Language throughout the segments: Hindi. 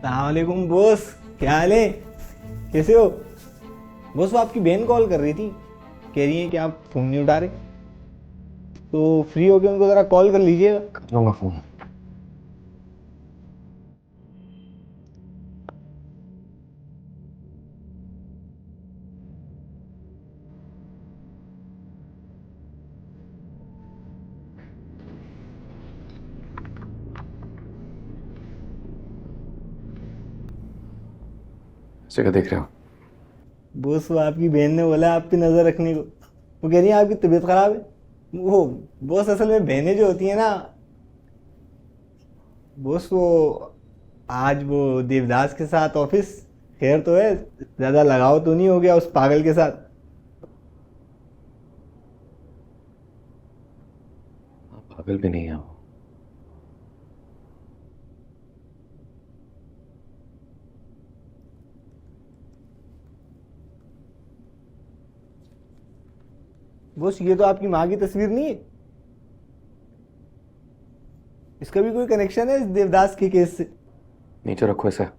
सलामकुम बॉस, क्या हाल है? कैसे हो बॉस? वो आपकी बहन कॉल कर रही थी, कह रही है कि आप फ़ोन नहीं उठा रहे, तो फ्री होके उनको ज़रा कॉल कर लीजिएगा। कर लूंगा फोन। ऐसे क्या देख रहे हो? बॉस वो आपकी बहन ने बोला आप पे नज़र रखने को। वो कह रही है आपकी तबीयत ख़राब है। वो बॉस असल में बहनें जो होती हैं ना बॉस, वो आज वो देवदास के साथ ऑफिस, खैर तो है, ज़्यादा लगाव तो नहीं हो गया उस पागल के साथ? आप पागल भी नहीं है वो। बॉस ये तो आपकी माँ की तस्वीर नहीं है? इसका भी कोई कनेक्शन है इस देवदास के केस से? नीचे रखो इसे और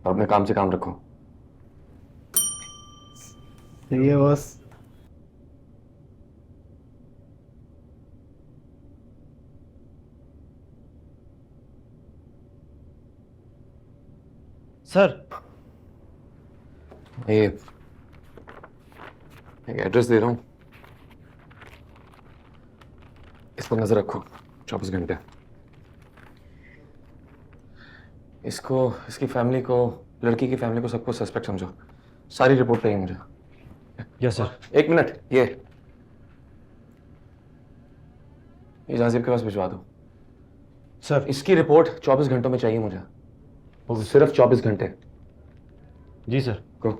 अपने काम से काम रखो। सही है बॉस। सर, ये एक एड्रेस दे रहा हूं, इस पर नजर रखो 24 घंटे। इसको, इसकी फैमिली को, लड़की की फैमिली को, सबको सस्पेक्ट समझो। सारी रिपोर्ट चाहिए मुझे। Yes sir. एक मिनट, ये जाजिब के पास भिजवा दो। सर। इसकी रिपोर्ट 24 घंटों में चाहिए मुझे, सिर्फ 24 घंटे। जी सर। को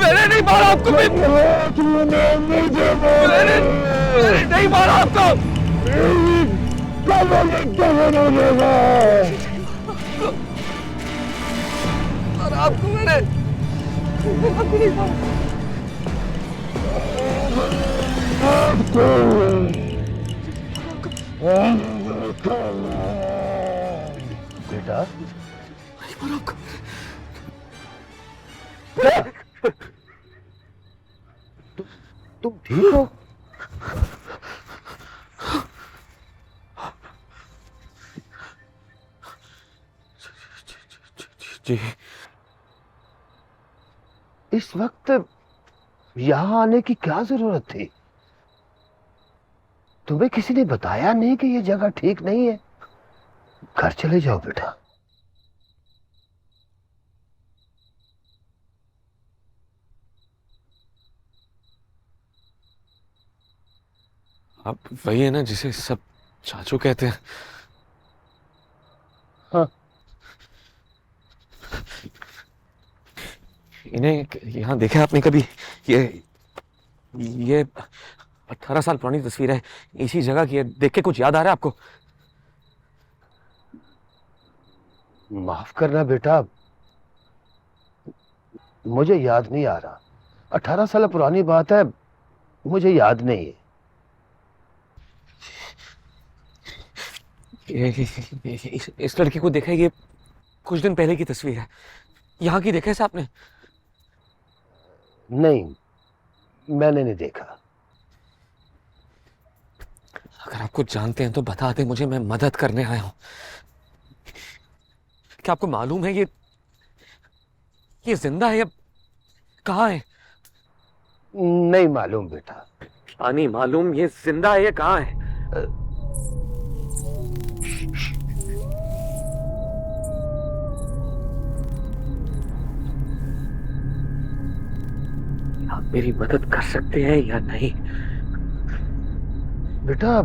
मैंने नहीं मारा आपको। मैंने नहीं मारा आपको। और आपको मैंने आपको नहीं मारा। बेटा, नहीं मारा आपको। तुम ठीक हो? जी। इस वक्त यहाँ आने की क्या जरूरत थी? तुम्हें किसी ने बताया नहीं कि ये जगह ठीक नहीं है? घर चले जाओ बेटा। आप वही है ना जिसे सब चाचू कहते हैं? हाँ। इन्हें यहाँ देखा आपने कभी? ये 18 साल पुरानी तस्वीर है, इसी जगह की है। देख के कुछ याद आ रहा है आपको? माफ करना बेटा, मुझे याद नहीं आ रहा। 18 साल पुरानी बात है, मुझे याद नहीं है। इस लड़की को देखा है, ये कुछ दिन पहले की तस्वीर है। यहाँ की देखा है साहब ने? नहीं, मैंने नहीं देखा। अगर आप कुछ जानते हैं तो बता दें मुझे, मैं मदद करने आया हूँ। क्या आपको मालूम है ये जिंदा है या कहाँ है? नहीं मालूम बेटा। क्या नहीं मालूम? ये जिंदा है या कहाँ है? आप मेरी मदद कर सकते हैं या नहीं? बेटा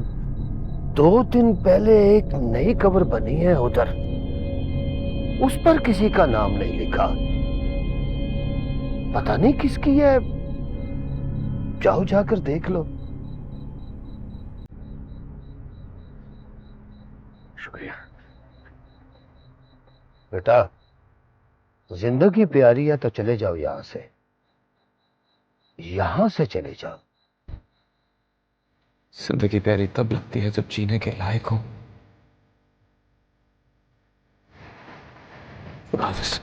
2 दिन पहले एक नई कब्र बनी है उधर, उस पर किसी का नाम नहीं लिखा। पता नहीं किसकी है, जाओ जाकर देख लो। शुक्रिया। बेटा जिंदगी प्यारी है तो चले जाओ यहां से, यहां से चले जाओ। जिंदगी प्यारी तब लगती है जब जीने के लायक हो। खुदा हाफिज़।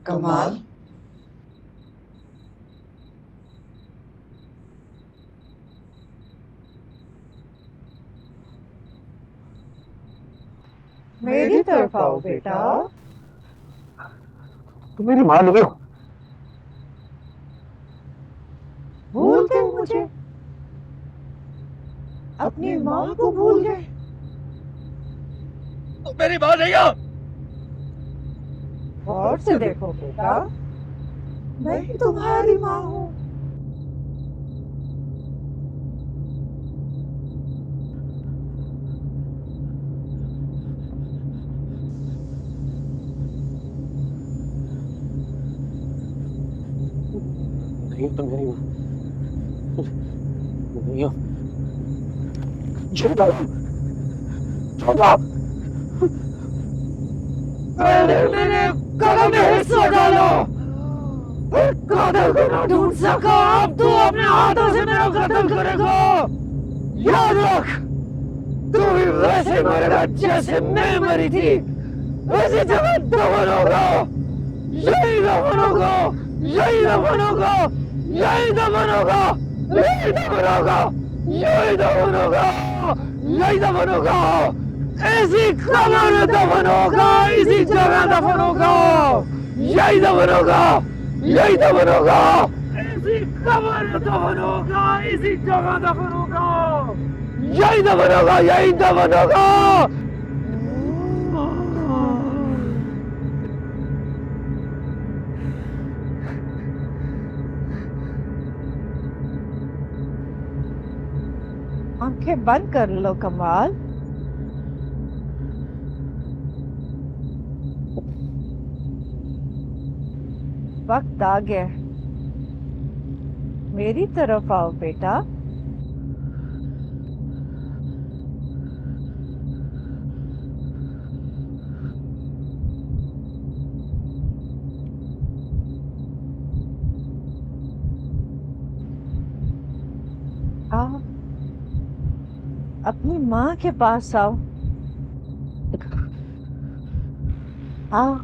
कमाल, मेरी तरफ आओ बेटा। तुम मेरी मां नहीं हो। भूल गए मुझे? अपनी माँ को भूल गए? तुम मेरी मां नहीं हो। गौर से देखो बेटा, मैं ही तुम्हारी माँ हूँ। नहीं तो मेरी माँ नहीं हो। छोड़ो, छोड़ो। मेरे कदम में हिस्सा डालो। कातिल को ना ढूंढ सका, अब तू अपने हाथों से मेरा कत्ल करेगा। याद रख, तू भी वैसे मरेगा जैसे मैं मरी थी। वैसे जगह दफन होगा, यही दफन होगा, यही दफन होगा, यही दफन होगा, यही दफन होगा, यही दफन होगा, यही दफन होगा। ऐसी कब्र में दफन होगा, इसी जगह दफन होगा, यही दफन होगा, यही दफन होगा। ऐसी कब्र में दफन होगा, इसी जगह दफन होगा, यही दफन होगा, यही दफन होगा, आंखें बंद कर लो कमाल। वक्त आ गया, मेरी तरफ आओ बेटा। आओ, अपनी माँ के पास आओ। आओ।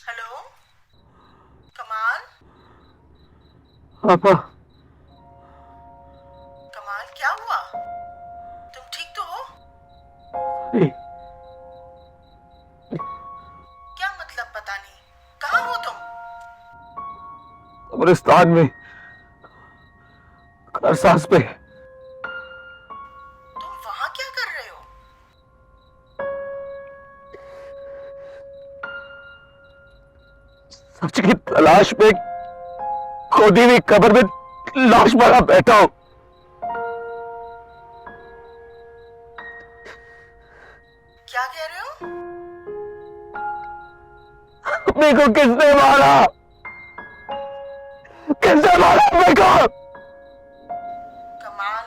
हेलो कमाल। पापा, कमाल क्या हुआ? तुम ठीक तो हो? नहीं, क्या मतलब पता नहीं, कहाँ हो तुम? कब्रिस्तान में, करसास पे। तुम वहां क्या कर रहे हो? सच की तलाश में खोदी हुई कब्र में लाश भरा बैठा हूं। क्या कह रहे हो? अम्मी को किसने मारा? किसने मारा अम्मी को? कमाल,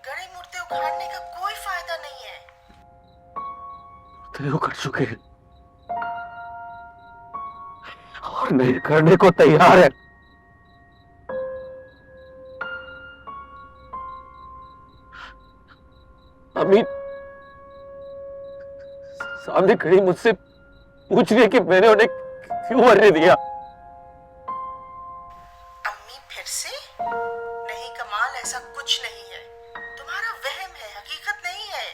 गड़े मुर्दे उखाड़ने का कोई फायदा नहीं है। तय कर चुके हैं और नहीं करने को तैयार है। अम्मी सामने खड़ी मुझसे पूछ रही है कि मैंने उन्हें क्यों मरने दिया। अम्मी फिर से? नहीं कमाल, ऐसा कुछ नहीं है, तुम्हारा वहम है, हकीकत नहीं है।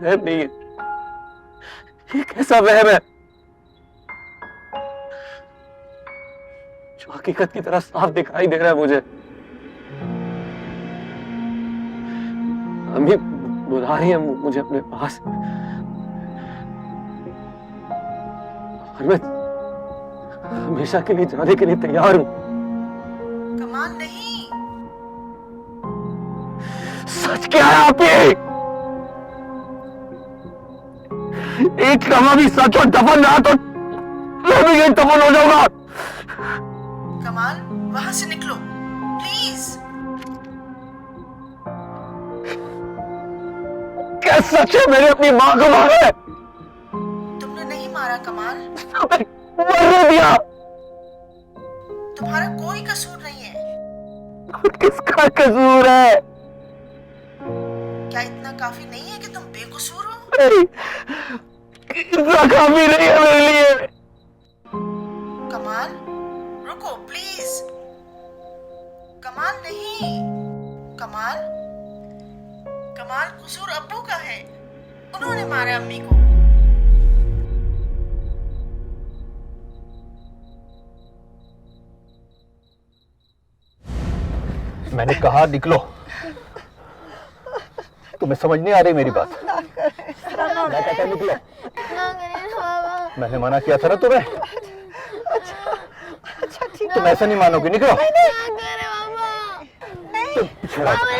वहम नहीं है, ये कैसा वहम है जो हकीकत की तरह साफ दिखाई दे रहा है मुझे। अम्मी बुला रही है मुझे अपने पास और मैं हमेशा के लिए जाने के लिए तैयार हूं। कमाल नहीं। सच क्या है आप ये? एक लम्हा भी सच और दफन रहा तो मैं भी यही दफन हो जाऊंगा। कमाल, वहां से निकलो प्लीज। क्या सच है मैंने अपनी मां को मारा है? तुमने नहीं मारा कमाल, मरने दिया। तुम्हारा कोई कसूर नहीं है। किसका कसूर है? क्या इतना काफी नहीं है कि तुम बेकसूर हो? नहीं, इतना काफी नहीं है मेरे लिए। कमाल रुको प्लीज। कमाल नहीं। कमाल, कमाल कसूर अब्बू का है, उन्होंने मारा अम्मी को। मैंने कहा निकलो। तुम्हें समझ नहीं आ रही मेरी बात? मैं कहता निकलो। मैंने मना किया था ना तुम्हें। अच्छा ठीक तुम ऐसा नहीं मानोगे, निकलो। तुम पीछे हटो।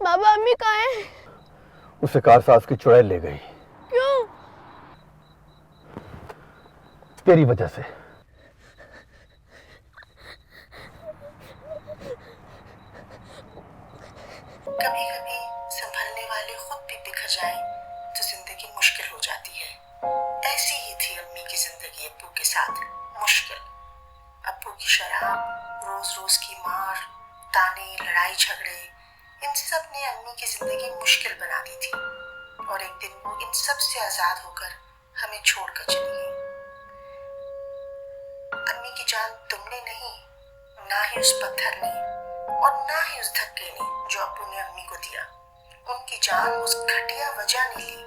बाबा अम्मी कहाँ है? उसे कारसाज की चुड़ैल ले गई। क्यों? तेरी वजह से। सब से आजाद होकर हमें छोड़कर चली गई। अम्मी की जान तुमने नहीं, ना ही उस पत्थर ने और ना ही उस धक्के ने जो अब्बू ने अम्मी को दिया। उनकी जान उस घटिया वजह ने ली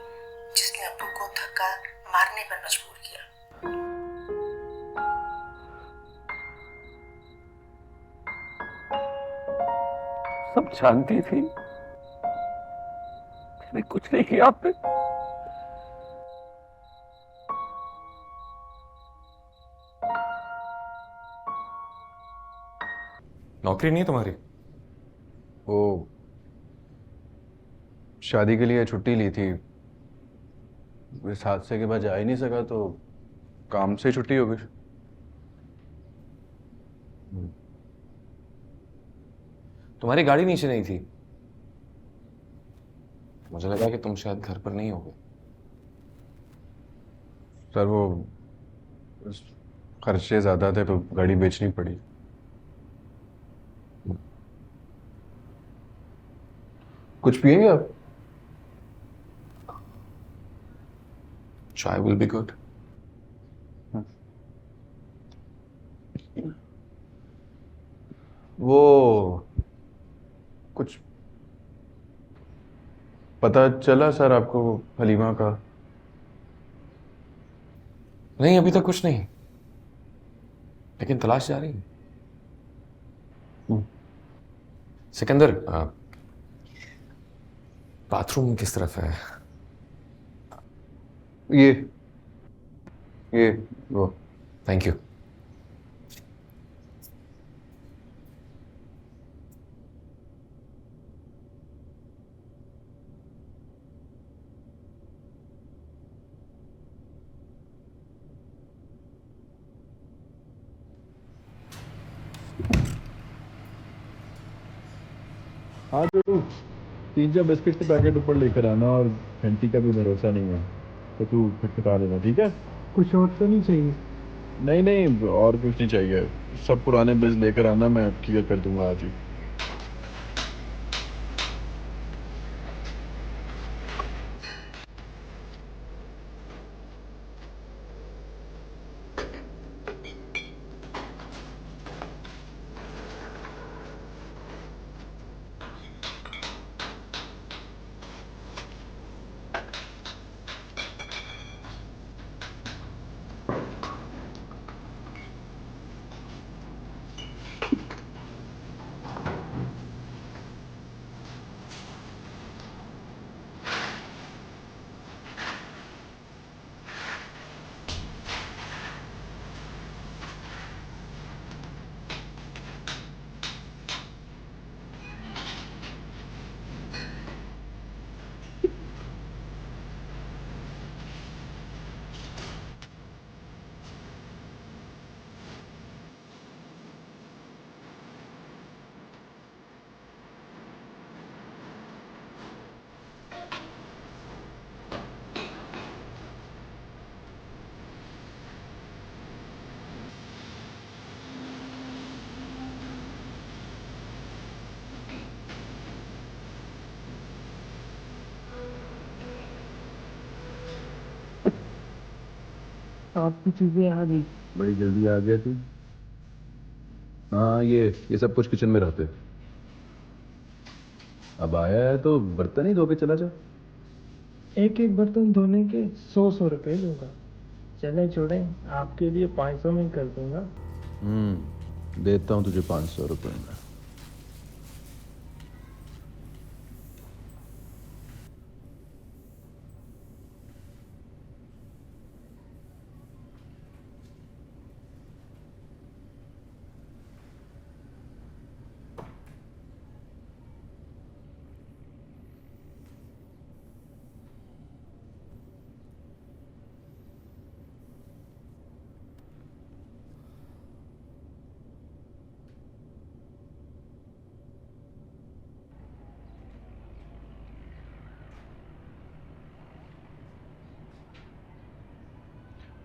जिसने अब्बू को धक्का मारने पर मजबूर किया। सब जानती थी, मैंने कुछ नहीं किया आप पे। नौकरी नहीं है तुम्हारी? वो शादी के लिए छुट्टी ली थी, इस हादसे के बाद जा ही नहीं सका तो काम से छुट्टी हो गई। तुम्हारी गाड़ी नीचे नहीं थी, मुझे लगा कि तुम शायद घर पर नहीं होगे। सर वो खर्चे ज्यादा थे तो गाड़ी बेचनी पड़ी। कुछ पिएंगे आप? चाय विल बी गुड। वो कुछ पता चला सर आपको हलीमा का? नहीं, अभी तक कुछ नहीं, लेकिन तलाश जारी है। सिकंदर, बाथरूम किस तरफ है? ये वो। Thank you. हाँ तो 3-4 बिस्किट के पैकेट ऊपर लेकर आना, और घंटी का भी भरोसा नहीं है तो तू खटखटा लेना, ठीक है? कुछ और तो नहीं चाहिए? नहीं नहीं, और कुछ नहीं चाहिए, सब पुराने बिल्स लेकर आना, मैं क्लियर कर दूंगा आज ही। आपकी चीजें आ गई। बड़ी जल्दी आ गया तू। हाँ ये सब कुछ किचन में रहते। अब आया है तो बर्तन ही धो के चला जा। एक एक बर्तन धोने के 100 रुपए लूंगा। चले छोड़े, आपके लिए 500 में कर दूंगा। देता हूँ तुझे 500 रुपए में।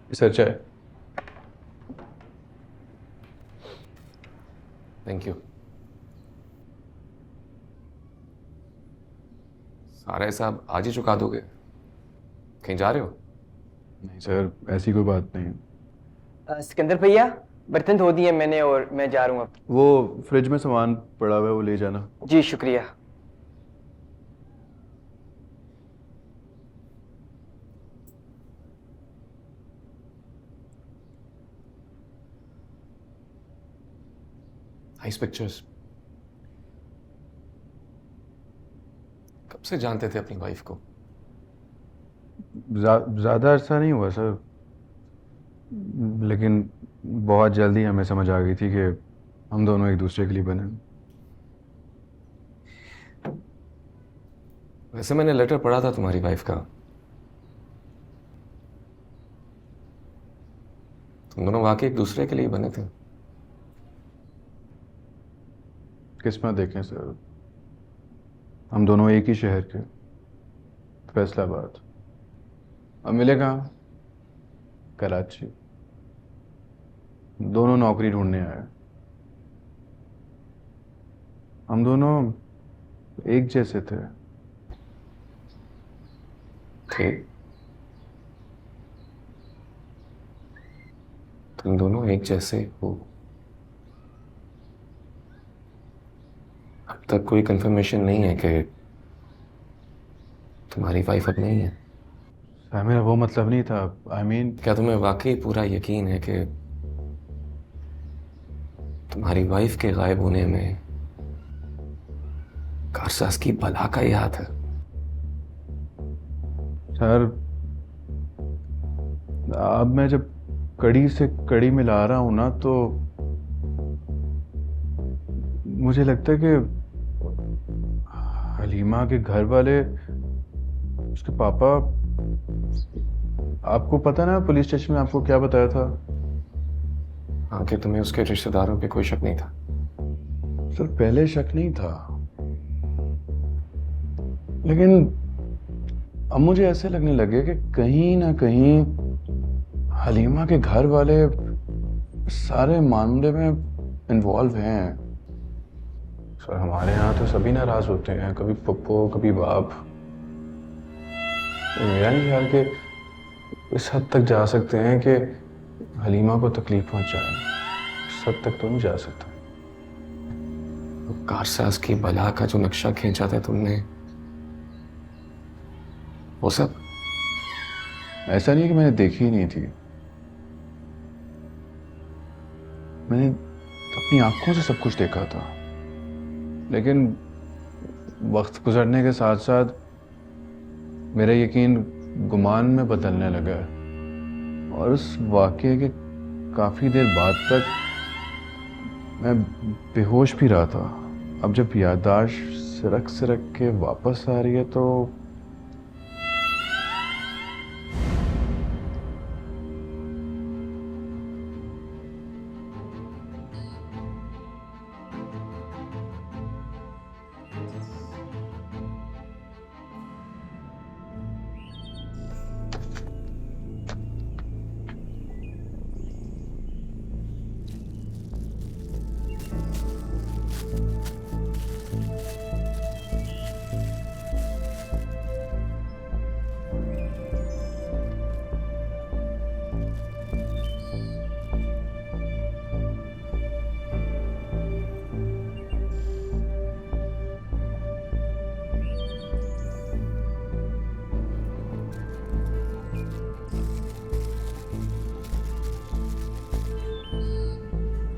सर चाय। Thank you. सारे साहब आज ही चुका दोगे? कहीं जा रहे हो? नहीं सर, ऐसी कोई बात नहीं। सिकंदर भैया, बर्तन धो दिए मैंने और मैं जा रहा हूँ अब। वो फ्रिज में सामान पड़ा हुआ है, वो ले जाना। जी शुक्रिया। Nice pictures. कब से जानते थे अपनी वाइफ को? ज़्यादा अरसा नहीं हुआ सर, लेकिन बहुत जल्दी हमें समझ आ गई थी कि हम दोनों एक दूसरे के लिए बने। वैसे मैंने लेटर पढ़ा था तुम्हारी वाइफ का। तुम दोनों वाकई एक दूसरे के लिए बने थे। किस्मत देखें सर, हम दोनों एक ही शहर के, फैसलाबाद। अब मिले कहाँ? कराची। दोनों नौकरी ढूंढने आए। हम दोनों एक जैसे थे। तुम दोनों एक जैसे हो। अब तक कोई कंफर्मेशन नहीं है कि तुम्हारी वाइफ अब नहीं है? सर मेरा वो मतलब नहीं था। आई मीन, क्या तुम्हें वाकई पूरा यकीन है कि तुम्हारी वाइफ के गायब होने में कारसाज की बला का ही हाथ है? सर अब मैं जब कड़ी से कड़ी मिला रहा हूं ना, तो मुझे लगता है कि हलीमा के घर वाले, उसके पापा, आपको पता ना पुलिस स्टेशन में आपको क्या बताया था? हाँ, कि तुम्हें उसके रिश्तेदारों पे कोई शक नहीं था। सर पहले शक नहीं था, लेकिन अब मुझे ऐसे लगने लगे कि कहीं ना कहीं हलीमा के घर वाले सारे मामले में इन्वॉल्व हैं। सर हमारे यहाँ तो सभी नाराज होते हैं, कभी पप्पो कभी बाप। मेरा नहीं ख्याल कि इस हद तक जा सकते हैं कि हलीमा को तकलीफ पहुंचाएं। इस हद तक तो नहीं जा सकता। कारसाज की बला का जो नक्शा खींचा था तुमने, वो सब? ऐसा नहीं कि मैंने देखी ही नहीं थी, मैंने अपनी आंखों से सब कुछ देखा था। लेकिन वक्त गुजरने के साथ साथ मेरा यकीन गुमान में बदलने लगा, और उस वाक़ये के काफ़ी देर बाद तक मैं बेहोश भी रहा था। अब जब याददाश्त सिरक सिरक के वापस आ रही है तो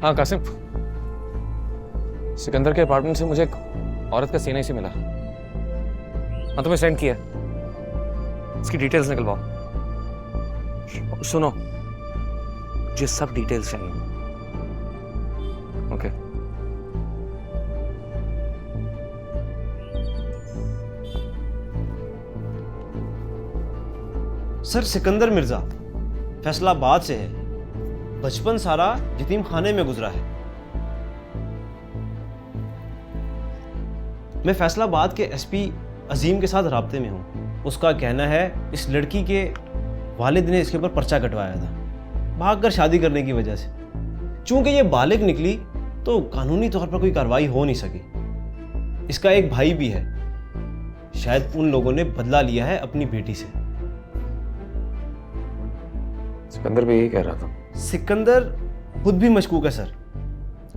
हाँ कासिम, सिकंदर के अपार्टमेंट से मुझे एक औरत का सीना ही मिला। हाँ तुम्हें सेंड किया, इसकी डिटेल्स निकलवाओ। सुनो, मुझे सब डिटेल्स चाहिए। ओके। सर सिकंदर मिर्जा फैसलाबाद से है। बचपन सारा यतीम खाने में गुजरा है। मैं फैसलाबाद के एसपी अजीम के साथ राब्ते में हूँ। उसका कहना है इस लड़की के वालिद ने इसके ऊपर पर्चा कटवाया था, भागकर शादी करने की वजह से। चूंकि ये बालिग निकली तो कानूनी तौर पर कोई कार्रवाई हो नहीं सकी। इसका एक भाई भी है, शायद उन लोगों ने बदला लिया है अपनी बेटी से। सिकंदर भी यही कह रहा था। सिकंदर खुद भी मशकूक है सर।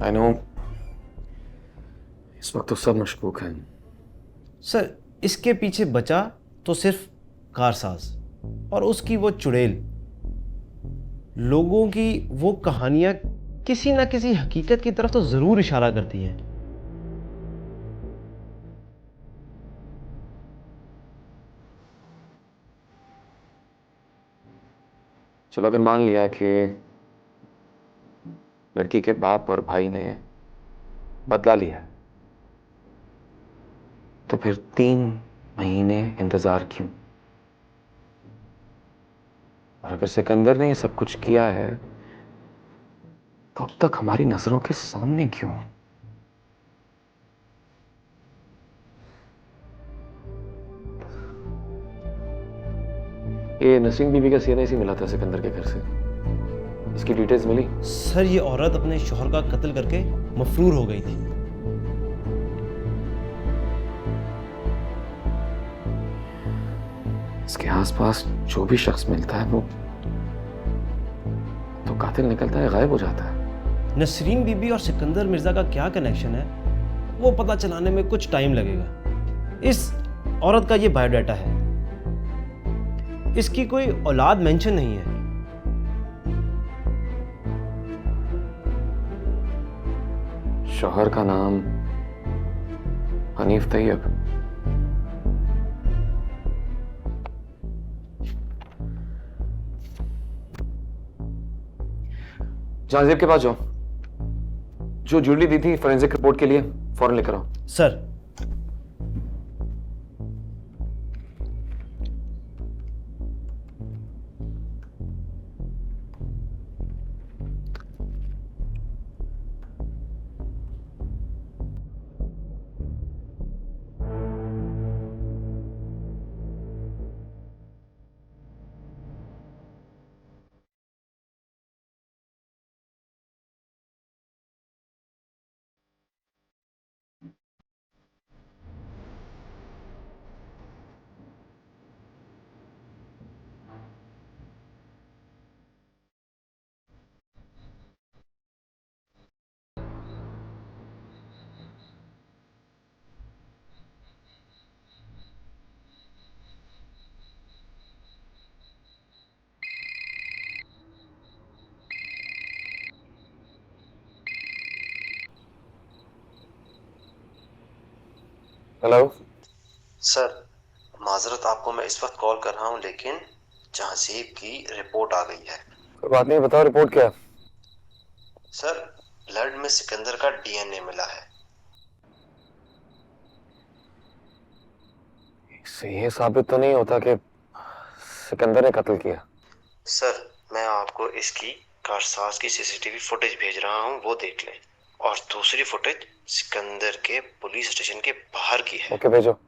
आई नो, इस वक्त तो सब मशकूक हैं। सर इसके पीछे बचा तो सिर्फ कारसाज और उसकी वो चुड़ैल। लोगों की वो कहानियां किसी ना किसी हकीकत की तरफ तो जरूर इशारा करती हैं। चलो अगर मान लिया कि लड़की के बाप और भाई ने बदला लिया, तो फिर 3 महीने इंतजार क्यों? और अगर सिकंदर ने ये सब कुछ किया है तो अब तक हमारी नजरों के सामने क्यों? ये नसीम बीबी का सीएनआई मिला था सिकंदर के घर से। इसकी डिटेल्स मिली? सर ये औरत अपने शौहर का कत्ल करके मफरूर हो गई थी। इसके आसपास जो भी शख्स मिलता है वो तो कातिल निकलता है, गायब हो जाता है। नसरीन बीबी और सिकंदर मिर्जा का क्या कनेक्शन है वो पता चलाने में कुछ टाइम लगेगा। इस औरत का ये बायोडाटा है, इसकी कोई औलाद मेंशन नहीं है। शौहर का नाम हनीफ तैयब। जहांगीर के पास जाओ, जो ज्वेलरी दी थी फोरेंसिक रिपोर्ट के लिए फौरन लेकर आओ। सर हेलो सर, माजरत आपको मैं इस वक्त कॉल कर रहा हूँ, लेकिन जहांजीब की रिपोर्ट आ गई है। कोई बात नहीं, बताओ रिपोर्ट क्या है? सर, ब्लड में सिकंदर का डीएनए मिला है। इससे ये साबित तो नहीं होता कि सिकंदर ने कत्ल किया? सर, मैं आपको इसकी कारसाज की सीसीटीवी फुटेज भेज रहा हूँ, वो देख लें। और दूसरी फुटेज सिकंदर के पुलिस स्टेशन के बाहर की है। ओके, भेजो।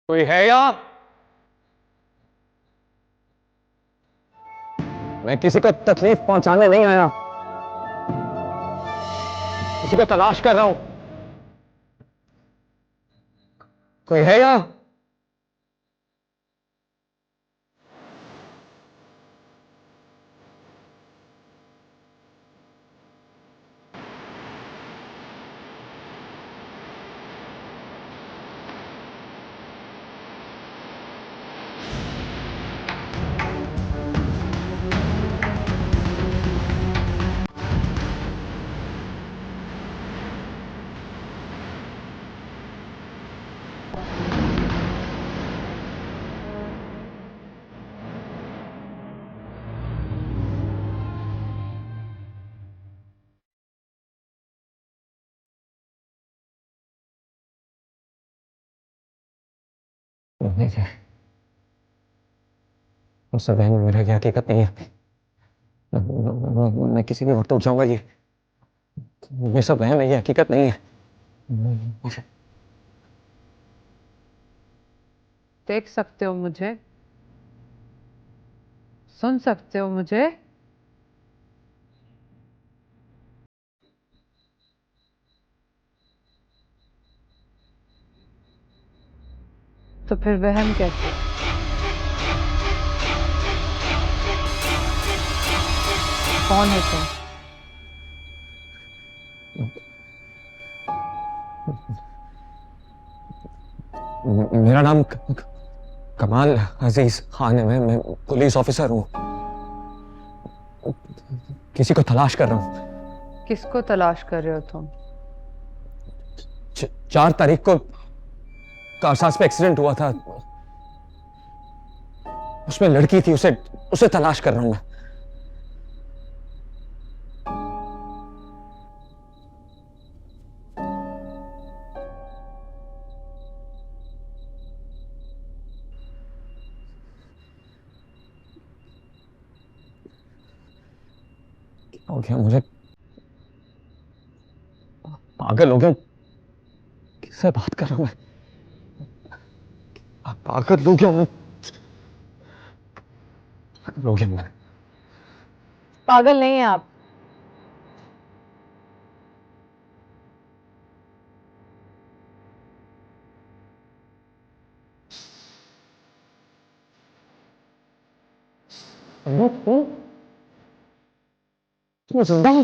कोई है यहाँ? मैं किसी को तकलीफ पहुंचाने नहीं आया, किसी को तलाश कर रहा हूं। कोई है यहाँ? नहीं, उस वहम में मेरा क्या हकीकत नहीं है। मैं किसी भी वक्त उठ जाऊंगा। ये सब वहम है, ये हकीकत नहीं है। देख सकते हो मुझे, सुन सकते हो मुझे। तो फिर वहम कैसे? कौन है तुम? मेरा नाम कमाल अजीज खान है। मैं पुलिस ऑफिसर हूँ, किसी को तलाश कर रहा हूँ। किसको तलाश कर रहे हो तुम? 4 तारीख को कारसाज पे एक्सीडेंट हुआ था, उसमें लड़की थी, उसे तलाश कर रहा हूं मैं। हो गया मुझे, पागल हो गया। किससे बात कर रहा हूं मैं? पागल हो गया मैं, पागल हो गया मैं। पागल नहीं है आप। मैं जिंदा हूं।